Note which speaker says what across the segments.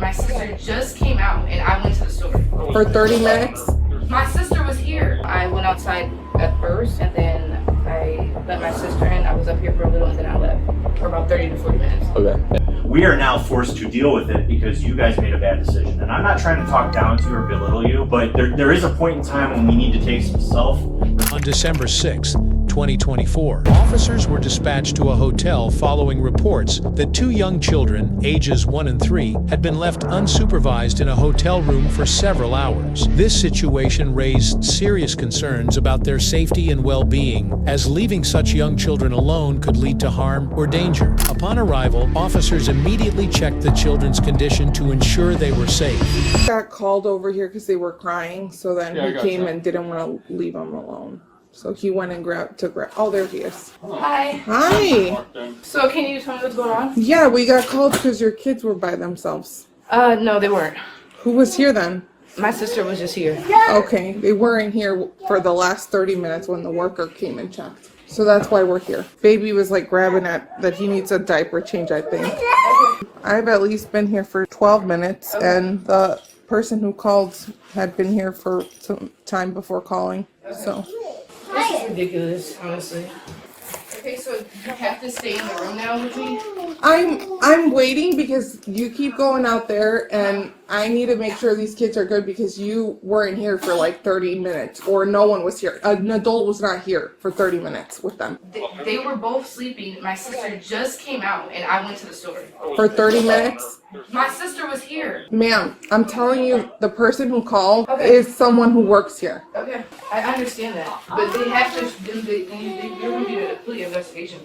Speaker 1: My sister just came out and I went to the store.
Speaker 2: For 30 minutes?
Speaker 1: My sister was here. I went outside at first and then I let my sister in. I was up here for a little and then I left for about 30 to 40 minutes.
Speaker 3: Okay.
Speaker 4: We are now forced to deal with it because you guys made a bad decision. And I'm not trying to talk down to you or belittle you, but there is a point in time when we need to take some self.
Speaker 5: On December 6, 2024, officers were dispatched to a hotel following reports that two young children, ages 1 and 3, had been left unsupervised in a hotel room for several hours. This situation raised serious concerns about their safety and well-being, as leaving such young children alone could lead to harm or danger. Upon arrival, officers immediately checked the children's condition to ensure they were safe.
Speaker 2: Got called over here because they were crying, so then he came and didn't want to leave them alone. So he went and grabbed. Oh, there he is.
Speaker 1: Hi.
Speaker 2: Hi.
Speaker 1: So can you tell me what's going on?
Speaker 2: Yeah, we got called because your kids were by themselves.
Speaker 1: No, they weren't.
Speaker 2: Who was here then?
Speaker 1: My sister was just here.
Speaker 2: Okay, they weren't here for the last 30 minutes when the worker came and checked. So that's why we're here. Baby was like grabbing at that he needs a diaper change, I think. I've at least been here for 12 minutes, and the person who called had been here for some time before calling. So.
Speaker 1: This is ridiculous, honestly. Okay, so you have to stay in the room now with me?
Speaker 2: I'm waiting because you keep going out there, and I need to make sure these kids are good because you weren't here for like 30 minutes, or no one was here. An adult was not here for 30 minutes with them.
Speaker 1: They were both sleeping. My sister just came out and I went to the store.
Speaker 2: For 30 minutes?
Speaker 1: My sister was here.
Speaker 2: Ma'am, I'm telling you, the person who called
Speaker 1: Okay.
Speaker 2: is someone who works here.
Speaker 1: Okay, I understand that, but they have to. They're going to do a complete investigation,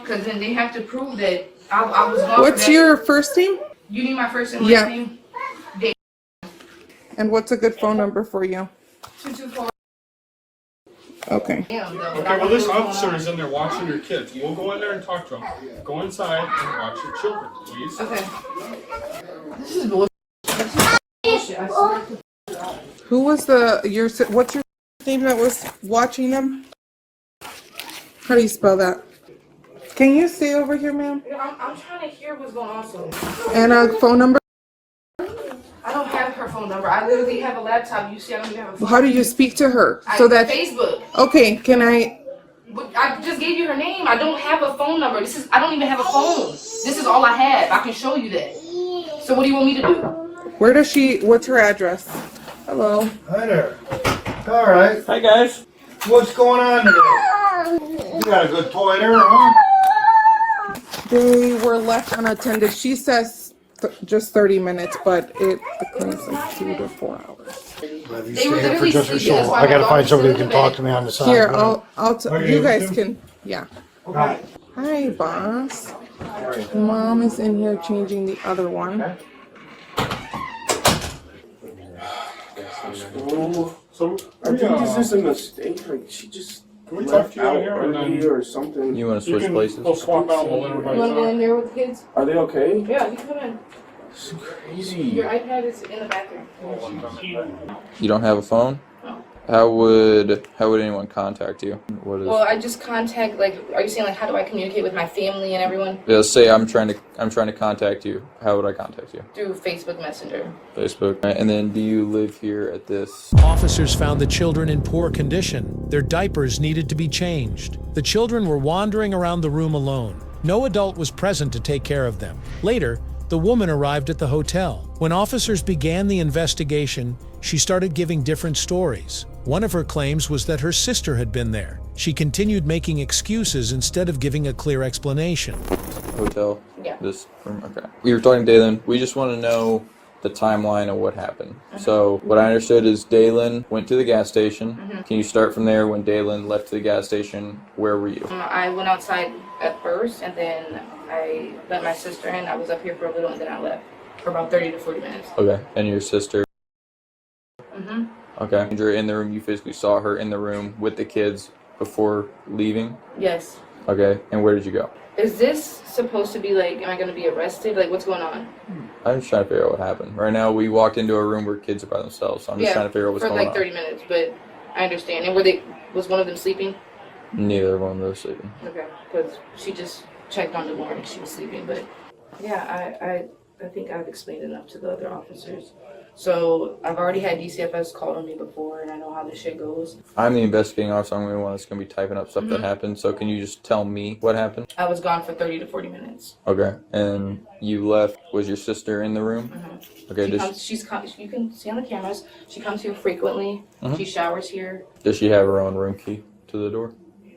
Speaker 1: because then they have to prove that I was gone.
Speaker 2: What's your first name?
Speaker 1: You need my first and last name?
Speaker 2: And what's a good phone number for you?
Speaker 1: 224.
Speaker 2: Okay.
Speaker 1: Damn, though.
Speaker 6: Okay, well, this officer is in there watching your kids. We'll go in there and talk to them. Go inside and watch your children, please.
Speaker 1: Okay. This is bullshit. I swear.
Speaker 2: Who was what's your name that was watching them? How do you spell that? Can you stay over here, ma'am?
Speaker 1: I'm trying to hear what's going on, so.
Speaker 2: And a phone number?
Speaker 1: I don't have her phone number. I literally have a laptop. You see, I don't even have a phone.
Speaker 2: How do you speak to her?
Speaker 1: Facebook.
Speaker 2: Okay, can I?
Speaker 1: I just gave you her name. I don't have a phone number. I don't even have a phone. This is all I have. I can show you that. So what do you want me to do?
Speaker 2: What's her address? Hello.
Speaker 7: Hi there. All right.
Speaker 3: Hi, guys.
Speaker 7: What's going on today? You got a good toy there, huh?
Speaker 2: They were left unattended. She says just 30 minutes, but the claim's like 2 to 4 hours.
Speaker 1: They were literally sleeping. That's why
Speaker 7: I gotta
Speaker 1: my
Speaker 7: find
Speaker 1: dog
Speaker 7: somebody who
Speaker 1: was
Speaker 7: can
Speaker 1: in
Speaker 7: talk
Speaker 1: bed.
Speaker 7: to me on the side.
Speaker 2: Here, you guys
Speaker 7: Jim?
Speaker 2: can, yeah.
Speaker 7: Hi.
Speaker 2: Hi, boss. Mom is in here changing the other one.
Speaker 8: So I think this is a mistake. Like she just
Speaker 6: Can we talk to you out
Speaker 8: out
Speaker 6: here and
Speaker 8: early
Speaker 6: then
Speaker 8: or something.
Speaker 3: You want to
Speaker 6: you
Speaker 3: switch
Speaker 6: can
Speaker 3: places?
Speaker 6: we'll swap out while
Speaker 1: You
Speaker 6: everybody's
Speaker 1: want to go
Speaker 6: out.
Speaker 1: in there with the kids?
Speaker 8: Are they okay?
Speaker 1: Yeah, you come in.
Speaker 8: This is crazy.
Speaker 1: Your iPad is in the bathroom.
Speaker 3: You don't have a phone? How would anyone contact you? What is?
Speaker 1: Well, I just contact, like, are you saying, like, how do I communicate with my family and everyone?
Speaker 3: Yeah, say I'm trying to contact you. How would I contact you?
Speaker 1: Through Facebook Messenger.
Speaker 3: Facebook. And then, do you live here at this?
Speaker 5: Officers found the children in poor condition. Their diapers needed to be changed. The children were wandering around the room alone. No adult was present to take care of them. Later, the woman arrived at the hotel. When officers began the investigation, she started giving different stories. One of her claims was that her sister had been there. She continued making excuses instead of giving a clear explanation.
Speaker 3: Hotel?
Speaker 1: Yeah.
Speaker 3: This room? Okay. We were talking to Dalen. We just want to know the timeline of what happened. So what I understood is Dalen went to the gas station. Can you start from there? When Dalen left the gas station, where were you?
Speaker 1: I went outside at first, and then I let my sister in. I was up here for a little, and then I left for about 30 to 40 minutes.
Speaker 3: Okay. And your sister?
Speaker 1: Mm-hmm.
Speaker 3: Okay. You're in the room. You physically saw her in the room with the kids before leaving?
Speaker 1: Yes.
Speaker 3: Okay. And where did you go?
Speaker 1: Is this supposed to be like, am I going to be arrested? Like, what's going on?
Speaker 3: I'm just trying to figure out what happened. Right now, we walked into a room where kids are by themselves, so I'm just trying to figure out what's going on.
Speaker 1: For like 30 minutes, but I understand. And was one of them sleeping?
Speaker 3: Neither one of them was sleeping.
Speaker 1: Okay, because she just checked on the morning. She was sleeping, but yeah, I think I've explained enough to the other officers. So I've already had DCFS call on me before, and I know how this shit goes.
Speaker 3: I'm the investigating officer. I'm the one that's going to be typing up stuff that happened. So can you just tell me what happened?
Speaker 1: I was gone for 30 to 40 minutes.
Speaker 3: Okay. And you left. Was your sister in the room? Okay.
Speaker 1: You can see on the cameras. She comes here frequently. She showers here.
Speaker 3: Does she have her own room key to the door?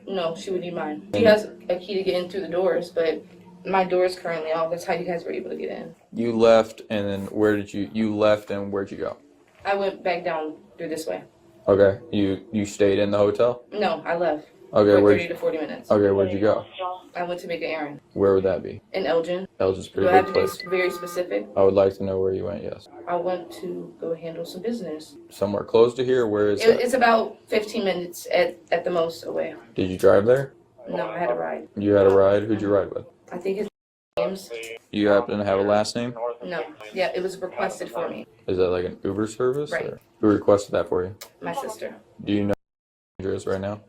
Speaker 1: No, she would need mine. She has a key to get in through the doors, but my door is currently off. That's how you guys were able to get in.
Speaker 3: You left, and then you left, and where'd you go?
Speaker 1: I went back down through this way.
Speaker 3: Okay. You stayed in the hotel?
Speaker 1: No, I left.
Speaker 3: Okay.
Speaker 1: For 30 to 40 minutes.
Speaker 3: Okay. Where'd you go?
Speaker 1: I went to make an errand.
Speaker 3: Where would that be?
Speaker 1: In Elgin.
Speaker 3: Elgin's a pretty
Speaker 1: Do I have
Speaker 3: big
Speaker 1: to
Speaker 3: place.
Speaker 1: be very specific?
Speaker 3: I would like to know where you went. Yes.
Speaker 1: I went to go handle some business.
Speaker 3: Somewhere close to here. Where is that?
Speaker 1: It's about 15 minutes at the most away.
Speaker 3: Did you drive there?
Speaker 1: No, I had a ride.
Speaker 3: You had a ride. Who'd you ride with?
Speaker 1: I think his name's
Speaker 3: You happen to have a last name?
Speaker 1: no. Yeah, it was requested for me.
Speaker 3: Is that like an Uber service?
Speaker 1: Right.
Speaker 3: Or who requested that for you?
Speaker 1: My sister.
Speaker 3: Do you know where is right now?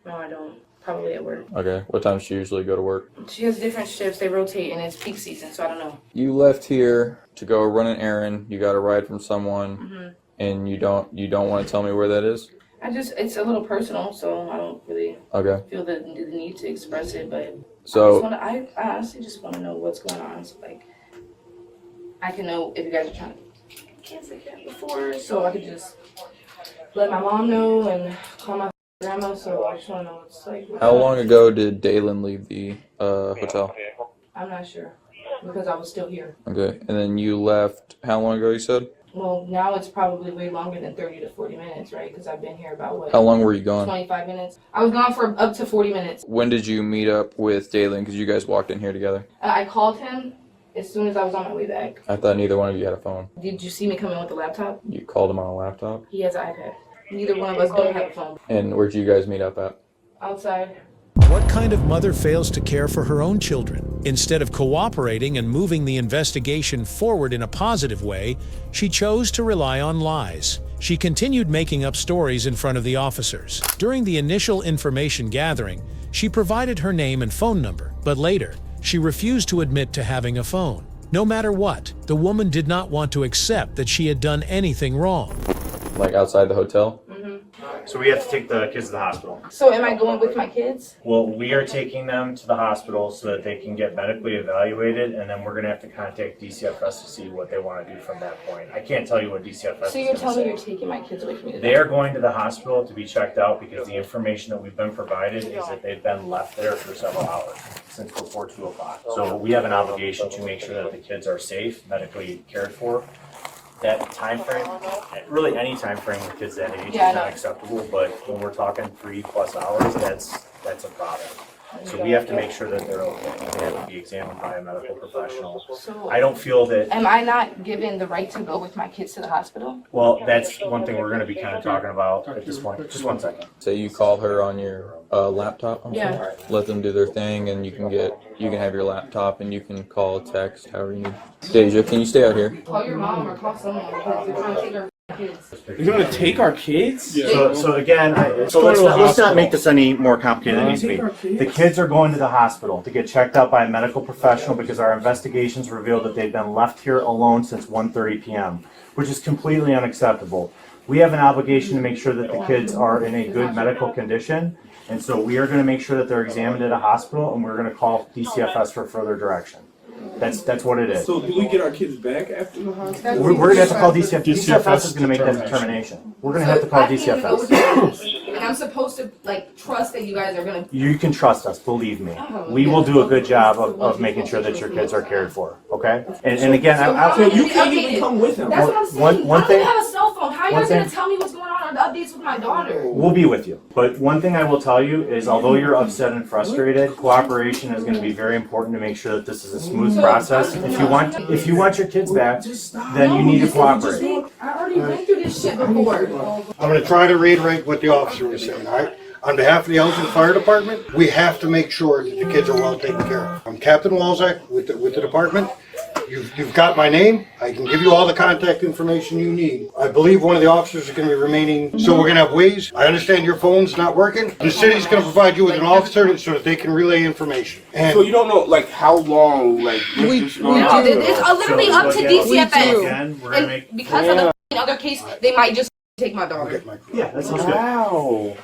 Speaker 1: No, I don't. Probably at work.
Speaker 3: Okay. What time does she usually go to work?
Speaker 1: She has different shifts. They rotate, and it's peak season, so I don't know.
Speaker 3: You left here to go run an errand. You got a ride from someone, and you don't want to tell me where that is?
Speaker 1: It's a little personal, so I don't really
Speaker 3: Okay.
Speaker 1: feel the need to express it, but
Speaker 3: So
Speaker 1: I honestly just want to know what's going on. So, like, I can know if you guys are trying to cancel it before, so I could just let my mom know and call my grandma. So I just want to know what's like.
Speaker 3: how long ago did Dalen leave the hotel?
Speaker 1: I'm not sure because I was still here.
Speaker 3: Okay. And then you left how long ago, you said?
Speaker 1: Well, now it's probably way longer than 30 to 40 minutes, right? Because I've been here about what?
Speaker 3: How long were you gone?
Speaker 1: 25 minutes. I was gone for up to 40 minutes.
Speaker 3: When did you meet up with Dalen? Because you guys walked in here together.
Speaker 1: I called him as soon as I was on my way back.
Speaker 3: I thought neither one of you had a phone.
Speaker 1: Did you see me come in with the laptop?
Speaker 3: You called him on a laptop?
Speaker 1: He has an iPad. Neither one of us don't have a phone.
Speaker 3: And where'd you guys meet up at?
Speaker 1: Outside.
Speaker 5: What kind of mother fails to care for her own children? Instead of cooperating and moving the investigation forward in a positive way, she chose to rely on lies. She continued making up stories in front of the officers. During the initial information gathering, she provided her name and phone number, but later, she refused to admit to having a phone. No matter what, the woman did not want to accept that she had done anything wrong.
Speaker 3: Like outside the hotel?
Speaker 4: So we have to take the kids to the hospital.
Speaker 1: So am I going with my kids?
Speaker 4: Well, we are taking them to the hospital so that they can get medically evaluated, and then we're going to have to contact DCFS to see what they want to do from that point. I can't tell you what DCFS is
Speaker 1: So you're
Speaker 4: going to
Speaker 1: telling me
Speaker 4: say.
Speaker 1: you're taking my kids away from me today?
Speaker 4: They are going to the hospital to be checked out because the information that we've been provided is that they've been left there for several hours, since before 2 o'clock. So we have an obligation to make sure that the kids are safe, medically cared for. That time frame, really any time frame with kids that age is
Speaker 1: Yeah, I know.
Speaker 4: not acceptable, but when we're talking 3+ hours, that's a problem. So we have to make sure that they're okay. They have to be examined by a medical professional.
Speaker 1: So
Speaker 4: I don't feel that,
Speaker 1: am I not given the right to go with my kids to the hospital?
Speaker 4: well, that's one thing we're gonna be kind of talking about at this point. Just 1 second.
Speaker 3: Say you call her on your laptop.
Speaker 1: Yeah.
Speaker 3: Let them do their thing, and you can have your laptop, and you can call, text, however you need. Deja, can you stay out here?
Speaker 1: Call your mom or call someone because they're trying to take our kids.
Speaker 8: You're gonna take our kids?
Speaker 4: So again, let's not make this any more complicated than it needs to be. The kids are going to the hospital to get checked out by a medical professional because our investigations revealed that they've been left here alone since 1:30 p.m., which is completely unacceptable. We have an obligation to make sure that the kids are in a good medical condition, and so we are going to make sure that they're examined at a hospital, and we're going to call DCFS for further direction. That's what it is.
Speaker 8: So do we get our kids back after the hospital?
Speaker 4: We're going to have to call DCFS. DCFS is going to make that determination. We're going to have to call
Speaker 1: I can't even go with
Speaker 4: DCFS.
Speaker 1: you. And I'm supposed to like trust that you guys are gonna.
Speaker 4: You can trust us, believe me. We will do a good job of making sure that your kids are cared for, okay? And again,
Speaker 8: So you can't even come with them.
Speaker 1: That's what I'm saying.
Speaker 4: One
Speaker 1: I don't
Speaker 4: thing-
Speaker 1: even have a cell phone. How are you
Speaker 4: one
Speaker 1: guys gonna
Speaker 4: thing-
Speaker 1: tell me what's going on the updates with my daughter?
Speaker 4: we'll be with you. But one thing I will tell you is although you're upset and frustrated, cooperation is going to be very important to make sure that this is a smooth process. If you want your kids back, then you need to cooperate.
Speaker 1: I already went through this shit before.
Speaker 7: I'm gonna try to reiterate what the officer was saying, all right? On behalf of the Elgin Fire Department, we have to make sure that the kids are well taken care of. I'm Captain Walzak with the department. You've got my name. I can give you all the contact information you need. I believe one of the officers is going to be remaining, so we're going to have ways. I understand your phone's not working. The city's going to provide you with an officer so that they can relay information. And
Speaker 8: So you don't know like how long like
Speaker 2: We
Speaker 8: this is
Speaker 2: do.
Speaker 8: going on?
Speaker 1: It's literally up to DCFS.
Speaker 4: Again, we're gonna make.
Speaker 1: And because of the other case, they might just take my daughter.
Speaker 4: Yeah, that sounds good.
Speaker 8: Wow.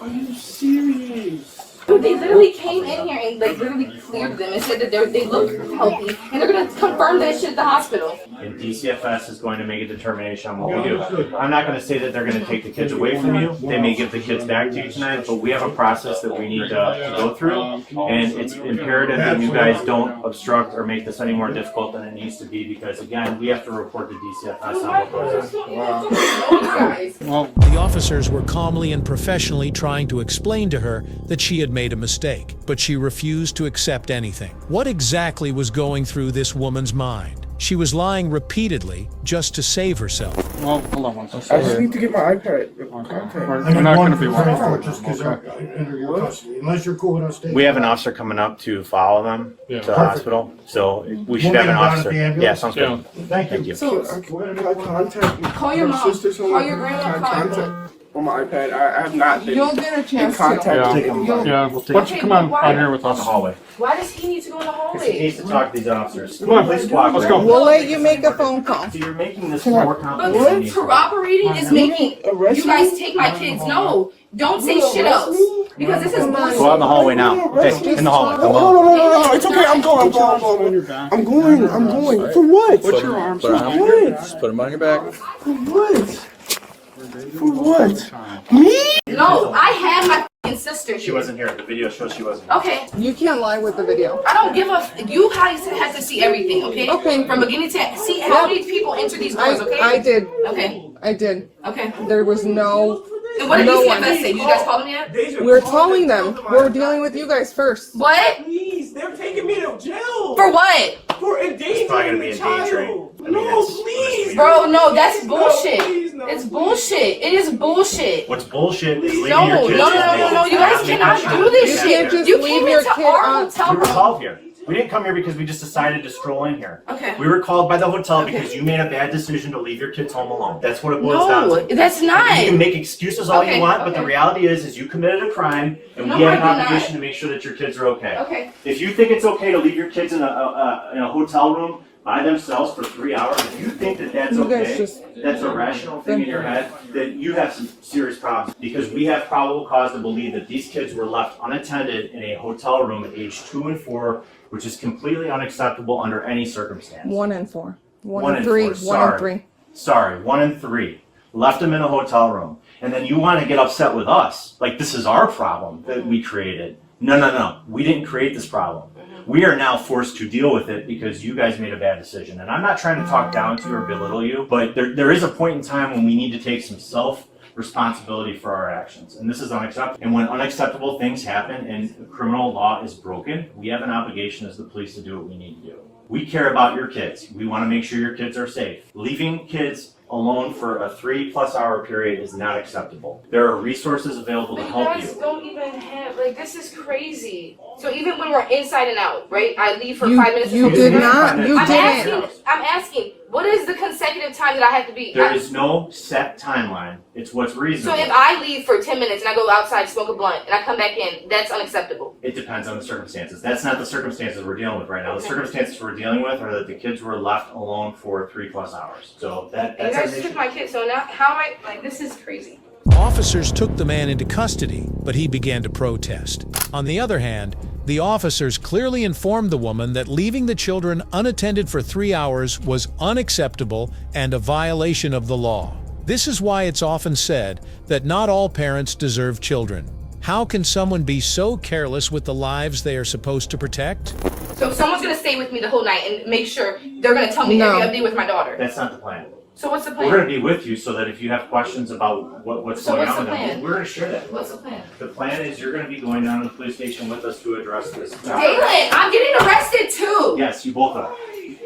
Speaker 8: Are you serious?
Speaker 1: They literally came in here and like literally cleared them and said that they look healthy and they're gonna confirm that shit at the hospital.
Speaker 4: And DCFS is going to make a determination on what we do. I'm not going to say that they're going to take the kids away from you. They may give the kids back to you tonight, but we have a process that we need to go through. And it's imperative that you guys don't obstruct or make this any more difficult than it needs to be because, again, we have to report to DCFS on what goes on.
Speaker 5: The officers were calmly and professionally trying to explain to her that she had made a mistake, but she refused to accept anything. What exactly was going through this woman's mind? She was lying repeatedly just to save herself.
Speaker 6: Well, hold on one second.
Speaker 8: I just need to get my iPad.
Speaker 6: We're not going to be one.
Speaker 7: just because they're under your custody, unless you're cool with us staying.
Speaker 4: We have an officer coming up to follow them to the hospital, so we should
Speaker 7: We'll
Speaker 4: have an
Speaker 7: get them down at
Speaker 4: officer.
Speaker 7: the ambulance?
Speaker 4: Yeah, sounds good.
Speaker 7: Thank
Speaker 4: Thank
Speaker 7: you.
Speaker 4: you.
Speaker 8: So can I contact
Speaker 1: Call your
Speaker 8: my
Speaker 1: mom.
Speaker 8: sister
Speaker 1: Call
Speaker 8: somewhere?
Speaker 1: your grandma.
Speaker 8: Can I
Speaker 1: Call your
Speaker 8: contact on my iPad? I have not been
Speaker 2: You'll get a
Speaker 8: in
Speaker 2: chance
Speaker 8: contact
Speaker 2: to.
Speaker 8: with
Speaker 6: Yeah.
Speaker 8: anybody.
Speaker 6: Yeah, why don't you come on out here with
Speaker 4: On the
Speaker 6: us?
Speaker 4: hallway.
Speaker 1: Why does he need to go in the
Speaker 4: He
Speaker 1: hallway?
Speaker 4: needs to talk to these officers.
Speaker 6: Come on,
Speaker 4: Please cooperate.
Speaker 6: let's go.
Speaker 2: We'll let you make a phone call.
Speaker 4: So you're making this more
Speaker 1: But
Speaker 4: complicated. than it
Speaker 1: corroborating is making you guys take my kids. No, don't say shit else because this is bullshit.
Speaker 4: Go out in the hallway now. Okay, in the hallway. Come on.
Speaker 8: No, it's okay. I'm going. I'm going. For what?
Speaker 3: Put your arms on. Just put them on your back.
Speaker 8: For what? For what? Me?
Speaker 1: No, I had my f***ing sister
Speaker 4: She
Speaker 1: here.
Speaker 4: wasn't here. The video shows she wasn't here.
Speaker 1: Okay,
Speaker 2: You can't lie with the video.
Speaker 1: I don't give a. You guys have to see everything, okay?
Speaker 2: Okay.
Speaker 1: From beginning to end. See how many people enter these doors, okay?
Speaker 2: I did.
Speaker 1: Okay,
Speaker 2: I did.
Speaker 1: okay.
Speaker 2: There was no.
Speaker 1: And what did
Speaker 2: No
Speaker 1: DCFS
Speaker 2: one.
Speaker 1: say? You guys called them yet?
Speaker 2: We're telling them. We're dealing with you guys first.
Speaker 1: What?
Speaker 8: Please, they're taking me to jail.
Speaker 1: For what?
Speaker 8: For
Speaker 4: It's probably gonna
Speaker 8: endangering
Speaker 4: be
Speaker 8: the
Speaker 4: endangering.
Speaker 8: child.
Speaker 4: I mean,
Speaker 8: No,
Speaker 4: that's-
Speaker 8: please.
Speaker 1: Bro, no, that's bullshit.
Speaker 8: Please, no,
Speaker 1: It's
Speaker 8: please.
Speaker 1: bullshit. It is bullshit.
Speaker 4: What's bullshit is leaving
Speaker 1: No,
Speaker 4: your
Speaker 1: no,
Speaker 4: kids.
Speaker 1: no, no, no, no. You guys cannot do this
Speaker 2: You
Speaker 1: shit.
Speaker 2: can't just
Speaker 1: You
Speaker 2: leave
Speaker 1: came
Speaker 2: your
Speaker 1: into
Speaker 2: kid
Speaker 1: our
Speaker 2: on-
Speaker 1: hotel
Speaker 4: We were
Speaker 1: room.
Speaker 4: called here. We didn't come here because we just decided to stroll in here.
Speaker 1: Okay.
Speaker 4: We were called by the hotel
Speaker 1: Okay.
Speaker 4: because you made a bad decision to leave your kids home alone. That's what it boils down
Speaker 1: No,
Speaker 4: to.
Speaker 1: that's not.
Speaker 4: You can make excuses all
Speaker 1: Okay,
Speaker 4: you want, but
Speaker 1: okay.
Speaker 4: the reality is you committed a crime, and
Speaker 1: No,
Speaker 4: we have
Speaker 1: I
Speaker 4: an
Speaker 1: did not.
Speaker 4: obligation to make sure that your kids are okay.
Speaker 1: Okay.
Speaker 4: If you think it's okay to leave your kids in a hotel room by themselves for 3 hours, if you think that that's
Speaker 2: You guys
Speaker 4: okay,
Speaker 2: just-
Speaker 4: that's a rational thing in your head, then you have some serious problems. Because we have probable cause to believe that these kids were left unattended in a hotel room at age 2 and 4, which is completely unacceptable under any circumstance.
Speaker 2: 1 and 4. 1
Speaker 4: One
Speaker 2: and
Speaker 4: and
Speaker 2: 3.
Speaker 4: four,
Speaker 2: 1 and
Speaker 4: sorry.
Speaker 2: 3.
Speaker 4: Sorry, 1 and 3. Left them in a hotel room. And then you want to get upset with us. Like this is our problem that we created. No. We didn't create this problem. We are now forced to deal with it because you guys made a bad decision. And I'm not trying to talk down to you or belittle you, but there is a point in time when we need to take some responsibility for our actions. And this is unacceptable. And when unacceptable things happen and criminal law is broken, we have an obligation as the police to do what we need to do. We care about your kids. We want to make sure your kids are safe. Leaving kids alone for a 3+ hour period is not acceptable. There are resources available to
Speaker 1: But you
Speaker 4: help
Speaker 1: guys
Speaker 4: you.
Speaker 1: don't even have, like, this is crazy. So even when we're inside and out, right? I leave for
Speaker 2: You-
Speaker 1: 5 minutes.
Speaker 2: you
Speaker 1: to
Speaker 2: did
Speaker 1: go to
Speaker 2: not.
Speaker 1: the-
Speaker 2: You
Speaker 1: I'm
Speaker 2: didn't.
Speaker 1: asking, what is the consecutive time that I have to be?
Speaker 4: There is no set timeline. It's what's
Speaker 1: So
Speaker 4: reasonable.
Speaker 1: if I leave for 10 minutes and I go outside, smoke a blunt, and I come back in, that's unacceptable.
Speaker 4: It depends on the circumstances. That's not the circumstances we're dealing with right now. The circumstances we're dealing with are that the kids were left alone for 3+ hours. So
Speaker 1: And you
Speaker 4: that's
Speaker 1: guys
Speaker 4: an
Speaker 1: took
Speaker 4: issue.
Speaker 1: my kid, so now how am I, like, this is crazy.
Speaker 5: Officers took the man into custody, but he began to protest. On the other hand, the officers clearly informed the woman that leaving the children unattended for 3 hours was unacceptable and a violation of the law. This is why it's often said that not all parents deserve children. How can someone be so careless with the lives they are supposed to protect?
Speaker 1: So someone's gonna stay with me the whole night and make sure they're gonna tell me
Speaker 2: No.
Speaker 1: every update with my daughter.
Speaker 4: That's not the plan.
Speaker 1: So what's the
Speaker 4: We're going
Speaker 1: plan?
Speaker 4: to be with you so that if you have questions about what's
Speaker 1: So
Speaker 4: going
Speaker 1: what's
Speaker 4: on
Speaker 1: the
Speaker 4: with them,
Speaker 1: plan?
Speaker 4: we're going to share that.
Speaker 1: What's the plan?
Speaker 4: The plan is you're going to be going down to the police station with us to address this.
Speaker 1: Dalen, I'm getting arrested too.
Speaker 4: Yes, you both are.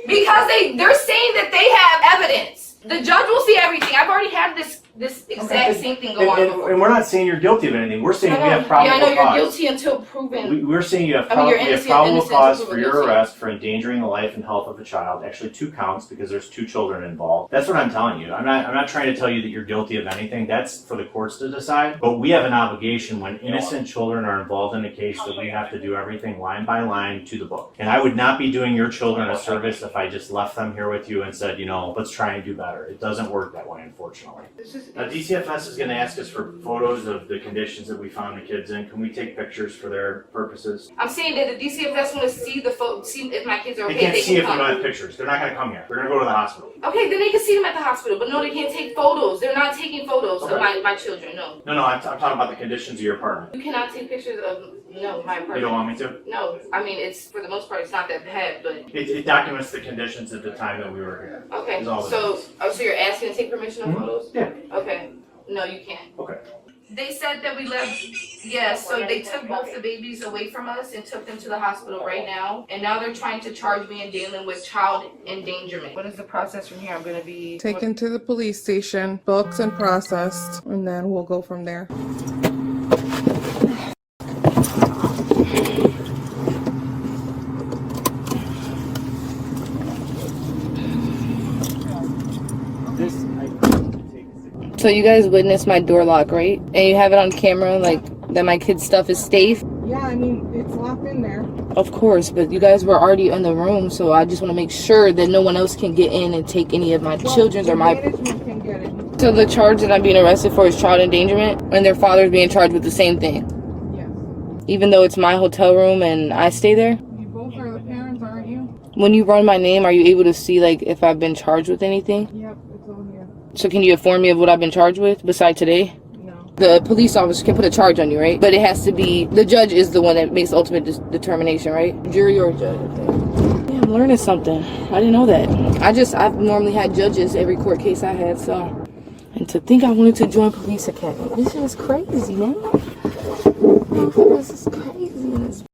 Speaker 1: Because they're saying that they have evidence. The judge will see everything. I've already had this this exact same thing go on before.
Speaker 4: And we're not saying you're guilty of anything. We're saying
Speaker 1: I know,
Speaker 4: we have probable
Speaker 1: yeah, I know
Speaker 4: cause.
Speaker 1: you're guilty until proven.
Speaker 4: We're saying you have,
Speaker 1: you're
Speaker 4: we have
Speaker 1: innocent,
Speaker 4: probable
Speaker 1: innocent
Speaker 4: cause
Speaker 1: until
Speaker 4: for your
Speaker 1: proven
Speaker 4: arrest for endangering the life and health of a child. Actually, 2 counts because there's 2 children involved. That's what I'm telling you. I'm not trying to tell you that you're guilty of anything. That's for the courts to decide. But we have an obligation when innocent children are involved in a case that we have to do everything line by line to the book. And I would not be doing your children a service if I just left them here with you and said, you know, let's try and do better. It doesn't work that way, unfortunately. Now, DCFS is going to ask us for photos of the conditions that we found the kids in. Can we take pictures for their purposes?
Speaker 1: I'm saying that the DCFS want to see the photo, see if my kids are okay.
Speaker 4: They can't see if you
Speaker 1: come.
Speaker 4: don't have pictures. They're not going to come here. They're going to go to the hospital.
Speaker 1: Okay, then they can see them at the hospital, but no, they can't take photos. They're not taking photos of
Speaker 4: Okay.
Speaker 1: my children, no.
Speaker 4: No, I'm talking about the conditions of your apartment.
Speaker 1: You cannot take pictures of, no, my apartment.
Speaker 4: You don't want me to?
Speaker 1: No, I mean, it's, for the most part, it's not that bad, but.
Speaker 4: It documents the conditions at the time that we were here.
Speaker 1: Okay,
Speaker 4: Is all it
Speaker 1: so,
Speaker 4: is.
Speaker 1: so you're asking to take permission of photos?
Speaker 4: Yeah.
Speaker 1: Okay, no, you can't.
Speaker 4: Okay.
Speaker 1: They said that we left, yeah, so they took both the babies away from us and took them to the hospital right now. And now they're trying to charge me and Dalen with child endangerment. What is the process from here? I'm gonna be
Speaker 2: Taken to the police station, booked and processed, and then we'll go from there.
Speaker 1: So you guys witnessed my door lock, right? And you have it on camera, like, that my kid's stuff is safe?
Speaker 2: Yeah, I mean, it's locked in there.
Speaker 1: Of course, but you guys were already in the room, so I just want to make sure that no one else can get in and take any of my children's or my...
Speaker 2: Management can get it.
Speaker 1: So the charge that I'm being arrested for is child endangerment, and their father's being charged with the same thing?
Speaker 2: Yes.
Speaker 1: Even though it's my hotel room and I stay there?
Speaker 2: You both are the parents, aren't you?
Speaker 1: When you run my name, are you able to see, like, if I've been charged with anything?
Speaker 2: Yep, it's on here.
Speaker 1: So can you inform me of what I've been charged with besides today?
Speaker 2: No.
Speaker 1: The police officer can put a charge on you, right? But it has to be, the judge is the one that makes the ultimate determination, right? Jury or judge. Okay. Yeah, I'm learning something. I didn't know that. I've normally had judges every court case I had, so. And to think I wanted to join police academy. This is crazy, man. This is crazy.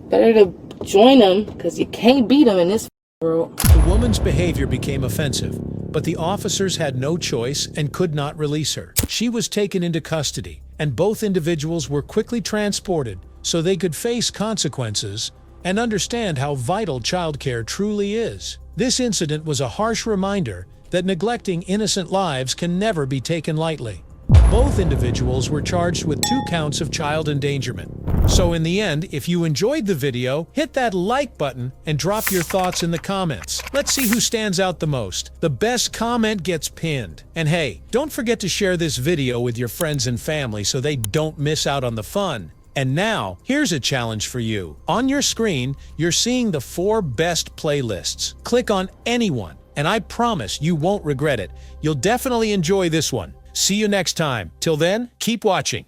Speaker 1: Better to join them, because you can't beat them in this world.
Speaker 5: The woman's behavior became offensive, but the officers had no choice and could not release her. She was taken into custody, and both individuals were quickly transported so they could face consequences and understand how vital childcare truly is. This incident was a harsh reminder that neglecting innocent lives can never be taken lightly. Both individuals were charged with 2 counts of child endangerment. So in the end, if you enjoyed the video, hit that like button and drop your thoughts in the comments. Let's see who stands out the most. The best comment gets pinned. And hey, don't forget to share this video with your friends and family so they don't miss out on the fun. And now, here's a challenge for you. On your screen, you're seeing the 4 best playlists. Click on any one, and I promise you won't regret it. You'll definitely enjoy this one. See you next time. Till then, keep watching.